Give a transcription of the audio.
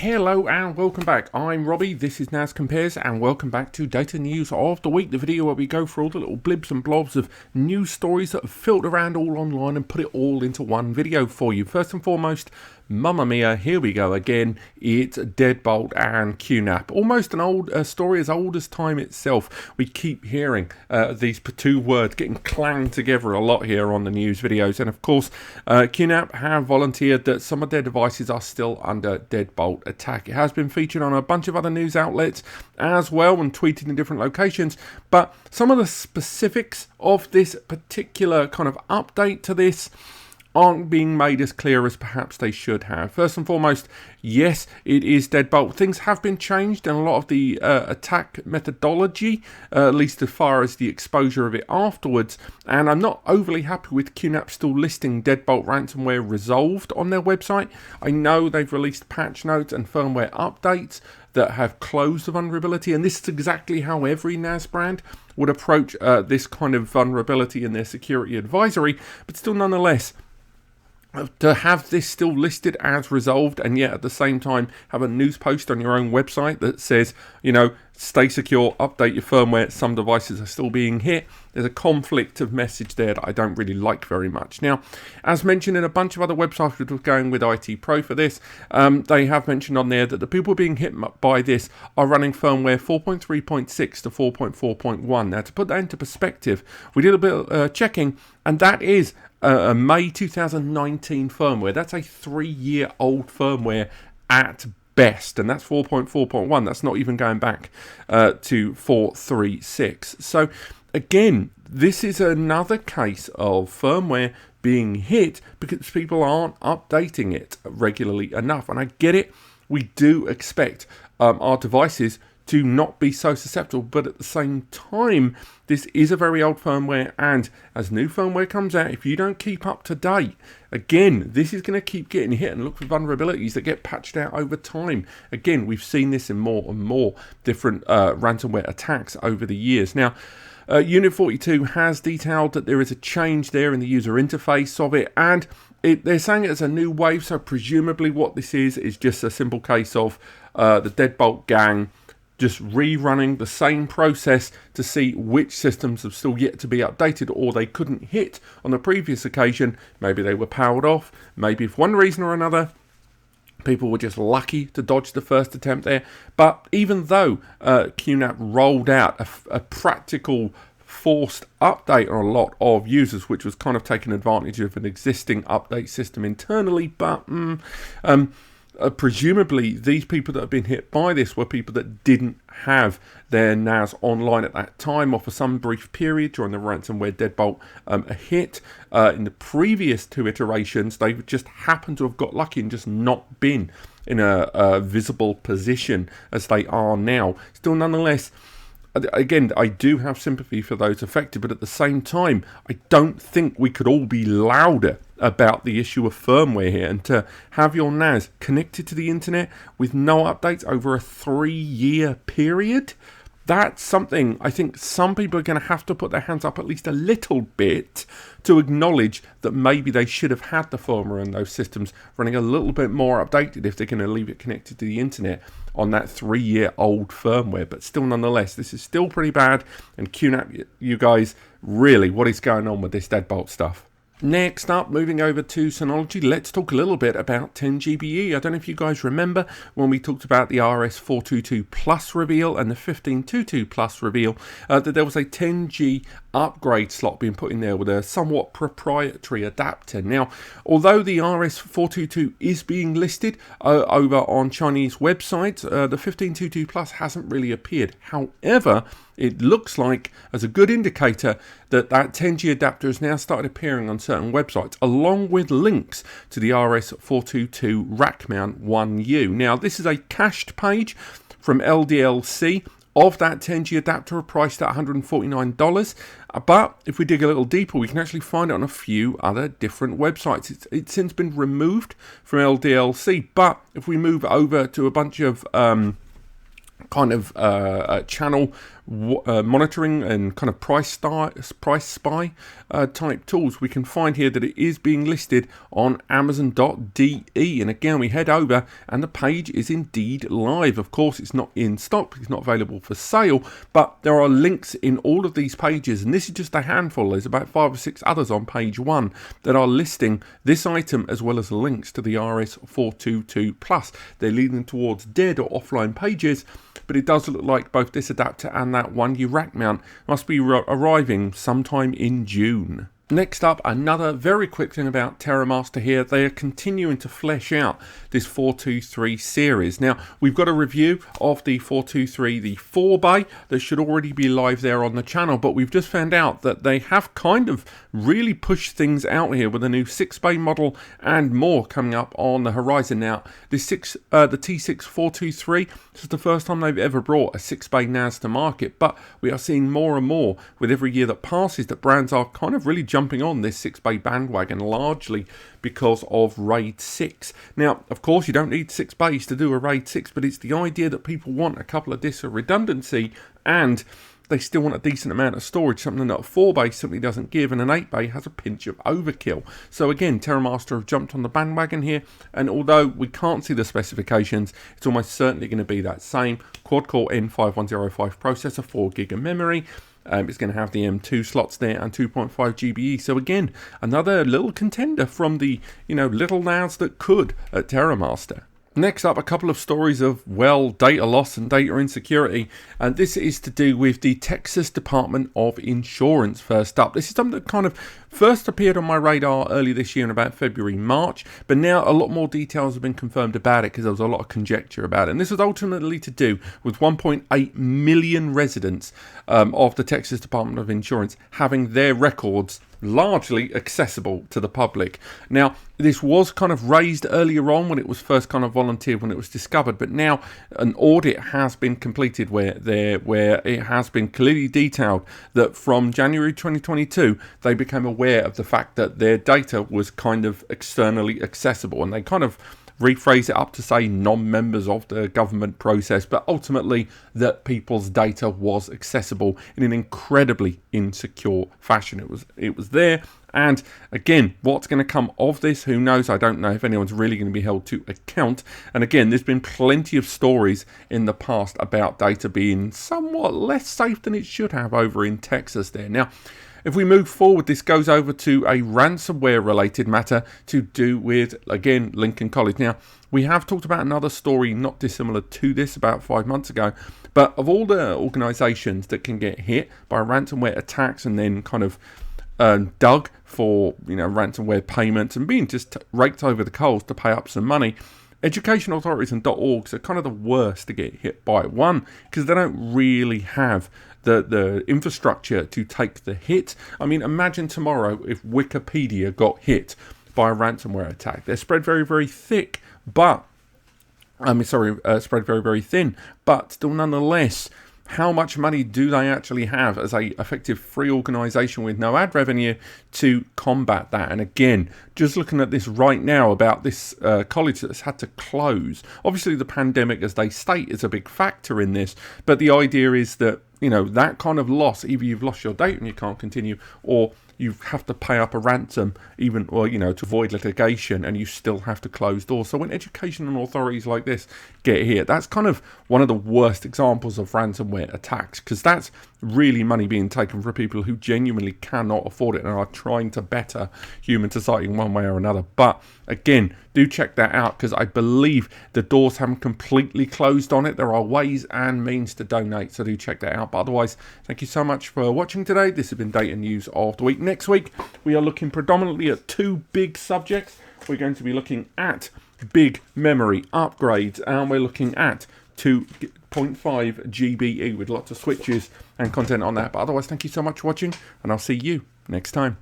Hello and welcome back. I'm Robbie, this is NAS Compares, and welcome back to Data News of the Week, the video where we go through all the little blibs and blobs of news stories that have filtered around all online and put it all into one video for you. First and foremost, Mamma Mia, here we go again. It's Deadbolt and Qnap. Almost an old story as old as time itself. We keep hearing these two words getting clanged together a lot here on the news videos. And of course, Qnap have volunteered that some of their devices are still under Deadbolt attack. It has been featured on a bunch of other news outlets as well and tweeted in different locations. But some of the specifics of this particular kind of update to this aren't being made as clear as perhaps they should have. First and foremost, yes, it is Deadbolt. Things have been changed and a lot of the attack methodology, at least as far as the exposure of it afterwards, and I'm not overly happy with Qnap still listing Deadbolt ransomware resolved on their website. I know they've released patch notes and firmware updates that have closed the vulnerability, and this is exactly how every NAS brand would approach this kind of vulnerability in their security advisory, but still nonetheless, to have this still listed as resolved and yet at the same time have a news post on your own website that says, you know, stay secure, update your firmware, some devices are still being hit. There's a conflict of message there that I don't really like very much. Now, as mentioned in a bunch of other websites that were going with IT Pro for this, they have mentioned on there that the people being hit by this are running firmware 4.3.6 to 4.4.1. Now, to put that into perspective, we did a bit of checking, and that is a May 2019 firmware. That's a 3-year-old firmware at best, and that's 4.4.1. That's not even going back to 4.3.6. So again, this is another case of firmware being hit because people aren't updating it regularly enough. And I get it, we do expect our devices to not be so susceptible, but at the same time, this is a very old firmware, and as new firmware comes out, if you don't keep up to date, again, this is going to keep getting hit, and look for vulnerabilities that get patched out over time. Again, we've seen this in more and more different ransomware attacks over the years. Now, Unit 42 has detailed that there is a change there in the user interface of it, and they're saying it's a new wave, so presumably what this is just a simple case of the Deadbolt gang just rerunning the same process to see which systems have still yet to be updated or they couldn't hit on the previous occasion. Maybe they were powered off, maybe for one reason or another people were just lucky to dodge the first attempt there. But even though Qnap rolled out a practical forced update on a lot of users, which was kind of taking advantage of an existing update system internally, but presumably these people that have been hit by this were people that didn't have their NAS online at that time, or for some brief period during the ransomware Deadbolt hit. In the previous 2 iterations, they just happened to have got lucky and just not been in a visible position as they are now. Still, nonetheless, again, I do have sympathy for those affected, but at the same time, I don't think we could all be louder about the issue of firmware here, and to have your NAS connected to the internet with no updates over a 3-year period, that's something I think some people are going to have to put their hands up at least a little bit to acknowledge that maybe they should have had the firmware and those systems running a little bit more updated if they're going to leave it connected to the internet on that 3-year-old firmware. But still, nonetheless, this is still pretty bad, and Qnap, you guys, really, what is going on with this Deadbolt stuff? Next up, moving over to Synology, let's talk a little bit about 10GBE. I don't know if you guys remember when we talked about the RS422 Plus reveal and the 1522 Plus reveal, that there was a 10G upgrade slot being put in there with a somewhat proprietary adapter. Now, although the RS422 is being listed over on Chinese websites, the 1522 Plus hasn't really appeared. However, it looks like, as a good indicator, that 10G adapter has now started appearing on certain websites, along with links to the RS422 rack mount 1U. Now, this is a cached page from LDLC of that 10G adapter, priced at $149. But if we dig a little deeper, we can actually find it on a few other different websites. It's since been removed from LDLC, but if we move over to a bunch of channel monitoring and kind of price spy type tools, we can find here that it is being listed on Amazon.de. And again, we head over and the page is indeed live. Of course, it's not in stock, it's not available for sale, but there are links in all of these pages, and this is just a handful. There's about 5 or 6 others on page 1 that are listing this item as well as links to the RS422 Plus. They're leading towards dead or offline pages, but it does look like both this adapter and that 1U rack mount must be arriving sometime in June. Next up, another very quick thing about Terramaster here. They are continuing to flesh out this 423 series. Now, we've got a review of the 423, the 4-bay, that should already be live there on the channel, but we've just found out that they have kind of really pushed things out here with a new 6-bay model and more coming up on the horizon. Now, the T6-423, this is the first time they've ever brought a 6-bay NAS to market, but we are seeing more and more with every year that passes that brands are kind of really jumping on this 6-bay bandwagon, largely because of RAID 6. Now, of course, you don't need 6 bays to do a RAID 6, but it's the idea that people want a couple of disks of redundancy and they still want a decent amount of storage, something that a 4-bay simply doesn't give, and an 8-bay has a pinch of overkill. So again, Terramaster have jumped on the bandwagon here, and although we can't see the specifications, it's almost certainly going to be that same quad-core N5105 processor, 4GB of memory. It's going to have the M2 slots there and 2.5 GBE. So again, another little contender from the, little NAS that could at Terramaster. Next up, a couple of stories of, well, data loss and data insecurity, and this is to do with the Texas Department of Insurance. First up, this is something that kind of first appeared on my radar early this year in about February, March, but now a lot more details have been confirmed about it because there was a lot of conjecture about it. And this was ultimately to do with 1.8 million residents of the Texas Department of Insurance having their records largely accessible to the public. Now, this was kind of raised earlier on when it was first kind of volunteered when it was discovered, but now an audit has been completed where it has been clearly detailed that from January 2022 they became aware of the fact that their data was kind of externally accessible, and they kind of rephrase it up to say non-members of the government process, but ultimately that people's data was accessible in an incredibly insecure fashion. It was there, and again, what's going to come of this, who knows? I don't know if anyone's really going to be held to account. And again, there's been plenty of stories in the past about data being somewhat less safe than it should have over in Texas there. Now, if we move forward, this goes over to a ransomware related matter to do with, again, Lincoln College. Now, we have talked about another story not dissimilar to this about 5 months ago, but of all the organizations that can get hit by ransomware attacks and then kind of dug for, ransomware payments and being just raked over the coals to pay up some money, education authorities and .orgs are kind of the worst to get hit by. One, because they don't really have the infrastructure to take the hit. I mean, imagine tomorrow if Wikipedia got hit by a ransomware attack. They're spread very, very thick, but spread very, very thin, but still nonetheless, how much money do they actually have as a effective free organization with no ad revenue to combat that? And again, just looking at this right now about this college that's had to close. Obviously, the pandemic, as they state, is a big factor in this, but the idea is that, that kind of loss, either you've lost your data and you can't continue, or you have to pay up a ransom to avoid litigation, and you still have to close doors. So when education and authorities like this get hit, that's kind of one of the worst examples of ransomware attacks, because that's really money being taken from people who genuinely cannot afford it and are trying to better human society in one way or another. But again, do check that out, because I believe the doors haven't completely closed on it. There are ways and means to donate, so do check that out. But otherwise, thank you so much for watching today. This has been Data News of the Week. Next week, we are looking predominantly at 2 big subjects. We're going to be looking at big memory upgrades, and we're looking at 2.5 GBE with lots of switches and content on that. But otherwise, thank you so much for watching, and I'll see you next time.